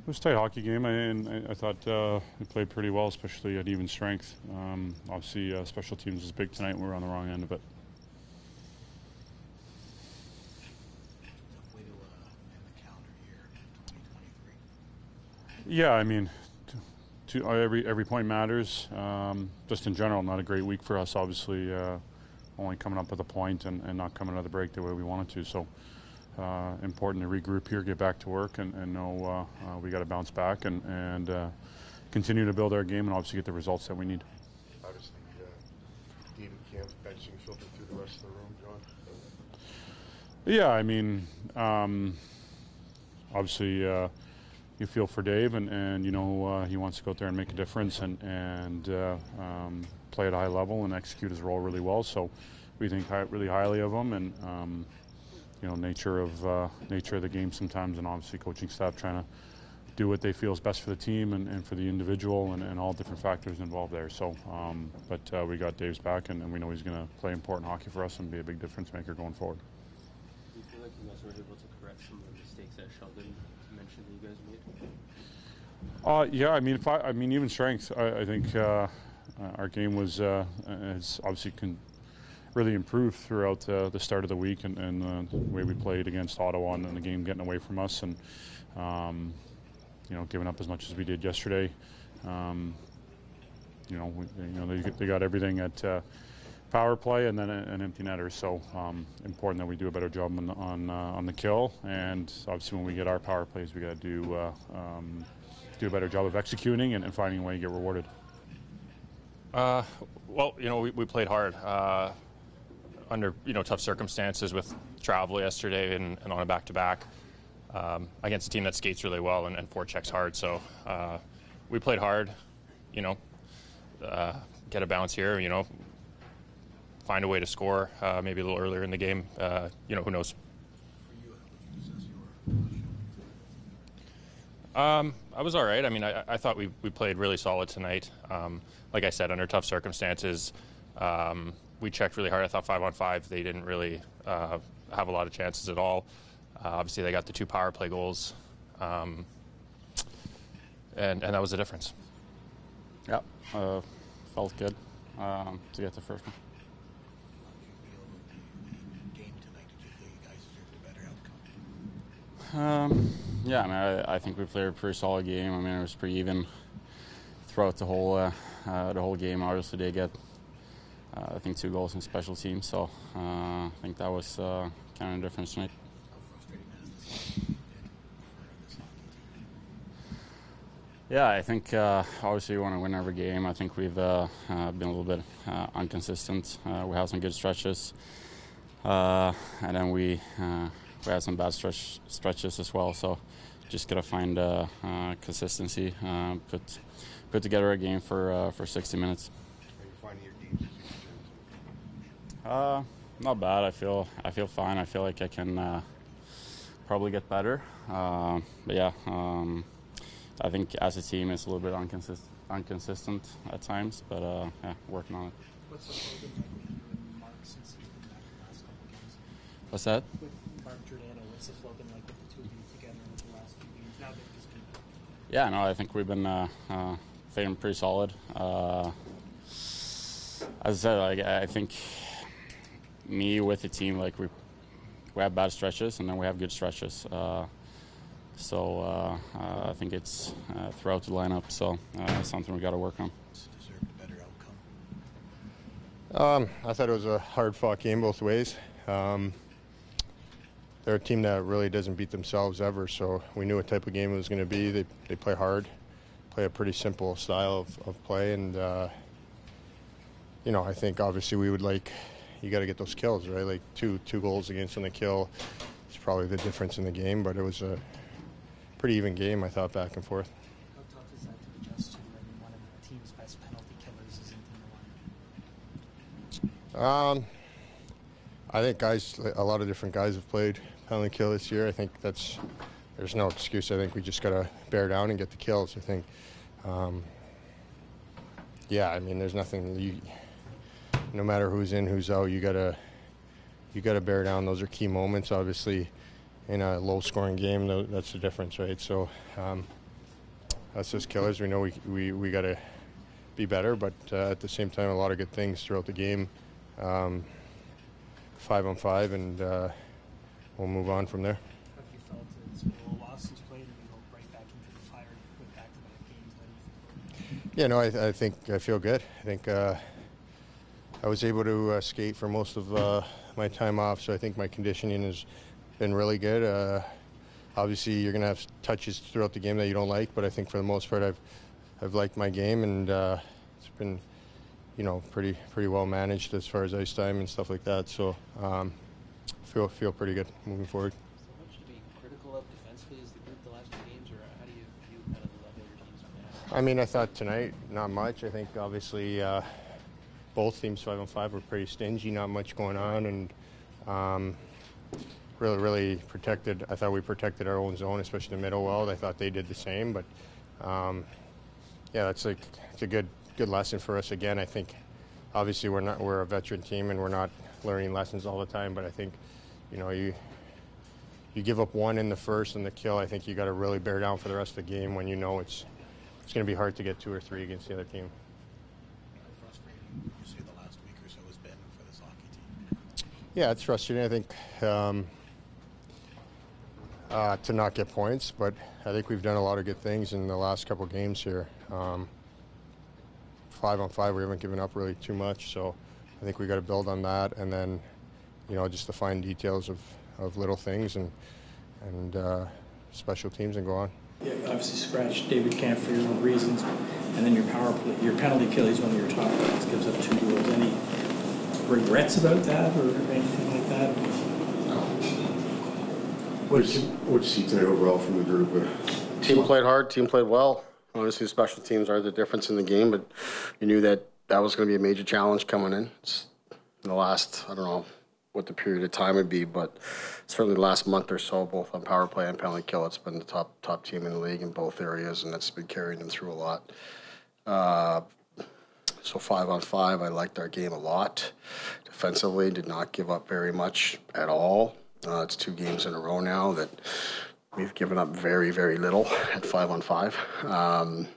It was a tight hockey game, and I thought we played pretty well, especially at even strength. Obviously, special teams was big tonight, and we were on the wrong end of it. Tough way to end the calendar year, 2023. Yeah, I mean, every point matters. Just in general, not a great week for us. Obviously, only coming up with a point and not coming out of the break the way we wanted to. So. Important to regroup here, get back to work, and know we got to bounce back and continue to build our game and obviously get the results that we need. Obviously, David Kamp's benching filtered through the rest of the room, John. Yeah, I mean, obviously you feel for Dave, and you know he wants to go out there and make a difference and play at a high level and execute his role really well. So we think really highly of him, and you know, nature of the game sometimes, and obviously coaching staff trying to do what they feel is best for the team and for the individual and all different factors involved there. So, but we got Dave's back, and we know he's going to play important hockey for us and be a big difference maker going forward. Do you feel like you guys were able to correct some of the mistakes that Sheldon mentioned that you guys made? Yeah, I mean, even strength. I think our game was has obviously really improved throughout the start of the week and the way we played against Ottawa and the game getting away from us and you know, giving up as much as we did yesterday. You know, they got everything at power play and then an empty netter. So important that we do a better job on the kill, and obviously when we get our power plays, we got to do a better job of executing and finding a way to get rewarded. Well, you know, we played hard. Under tough circumstances with travel yesterday and on a back-to-back against a team that skates really well and forechecks hard. So we played hard, get a bounce here, find a way to score maybe a little earlier in the game. Who knows? For you, how would you assess your I was all right. I mean, I thought we played really solid tonight. Like I said, under tough circumstances, we checked really hard. I thought 5-on-5, they didn't really have a lot of chances at all. Obviously, they got the 2 power play goals, and that was the difference. Yeah, felt good to get the first one. Game tonight, did you feel you guys deserved a better outcome? Yeah, I mean, I think we played a pretty solid game. I mean, it was pretty even throughout the whole game. Obviously, they get I think 2 goals in special teams, so I think that was kind of a difference tonight. How frustrating has this been for this hockey team? Yeah, I think obviously we want to win every game. I think we've been a little bit inconsistent. We had some good stretches, and then we had some bad stretches as well. So just gotta find consistency, put together a game for 60 minutes. Are you finding your games? Not bad. I feel fine. I feel like I can probably get better. But yeah, I think as a team it's a little bit inconsistent at times. But yeah, working on it. What's the slogan like with Mark since he's been back in the last couple of games? What's that? With Mark Giordano, what's the slogan like with the 2 of you together in the last few games? Now that he's been back. Yeah, no, I think we've been playing pretty solid. As I said, like I think me with the team, like we have bad stretches and then we have good stretches. So I think it's throughout the lineup. So it's something we got to work on. Deserved a better outcome. I thought it was a hard-fought game both ways. They're a team that really doesn't beat themselves ever, so we knew what type of game it was going to be. They play hard, play a pretty simple style of play, and I think obviously we would like, you got to get those kills, right? Like two goals against on the kill is probably the difference in the game, but it was a pretty even game, I thought, back and forth. How tough is that to adjust to? I mean, one of the team's best penalty killers isn't in the line. I think a lot of different guys have played penalty kill this year. I think there's no excuse. I think we just got to bear down and get the kills. I think, yeah, I mean, there's nothing. No matter who's in, who's out, you gotta bear down. Those are key moments, obviously, in a low-scoring game. That's the difference, right? So, us as killers, we know we got to be better, but at the same time, a lot of good things throughout the game. 5-on-5, and we'll move on from there. Have you felt it's been a little while since played, and you go right back into the fire with back-to-back games? Yeah, no, I think I feel good. I think I was able to skate for most of my time off, so I think my conditioning has been really good. Obviously, you're going to have touches throughout the game that you don't like, but I think for the most part, I've liked my game, and it's been, you know, pretty well managed as far as ice time and stuff like that. So feel pretty good moving forward. So much to be critical of defensively as the group the last 2 games, or how do you view kind of the level your teams are at? I mean, I thought tonight, not much. I think obviously both teams 5-on-5 were pretty stingy, not much going on, and really protected. I thought we protected our own zone, especially the middle well. I thought they did the same, but yeah, it's a good lesson for us again. I think obviously we're a veteran team and we're not learning lessons all the time, but I think, you know, you give up one in the first and the kill. I think you got to really bear down for the rest of the game when you know it's going to be hard to get 2 or 3 against the other team. How frustrating would you say the last week or so has been for this hockey team? Yeah, it's frustrating. I think to not get points, but I think we've done a lot of good things in the last couple games here. 5-on-5, we haven't given up really too much, so I think we got to build on that, and then, you know, just the fine details of little things and special teams and go on. Yeah, obviously scratched David Camp for your own reasons, and then your power play, your penalty kill, he's one of your top guys, gives up 2 goals. Any regrets about that or anything like that? What did you see tonight overall from the group? Team played hard, team played well. Obviously, special teams are the difference in the game, but you knew that was going to be a major challenge coming in. It's in the last, I don't know what the period of time would be, but certainly the last month or so, both on power play and penalty kill, it's been the top team in the league in both areas, and it's been carrying them through a lot. So 5-on-5, I liked our game a lot. Defensively, did not give up very much at all. It's 2 games in a row now that we've given up very, very little at 5-on-5.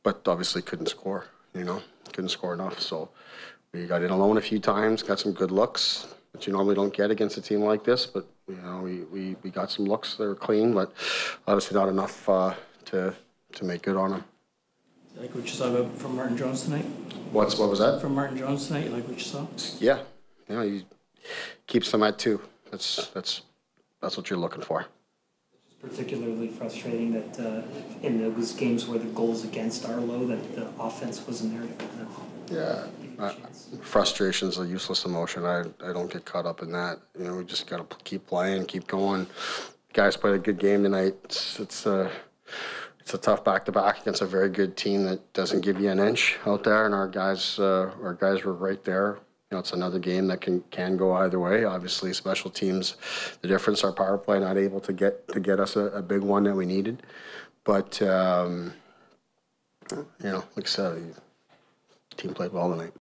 But obviously couldn't score, you know, couldn't score enough. So we got in alone a few times, got some good looks, which you normally don't get against a team like this. But, you know, we got some looks that were clean, but obviously not enough to make good on them. You like what you saw from Martin Jones tonight? What was that? From Martin Jones tonight, you like what you saw? Yeah, you know, he keeps them at 2. That's what you're looking for. It's particularly frustrating that in those games where the goals against are low, that the offense wasn't there to kind of. Yeah, frustration is a useless emotion. I don't get caught up in that. You know, we just got to keep playing, keep going. Guys played a good game tonight. It's a tough back-to-back against a very good team that doesn't give you an inch out there, and our guys were right there. You know, it's another game that can go either way. Obviously, special teams, the difference. Our power play not able to get us a big one that we needed, but you know, like I said, the team played well tonight.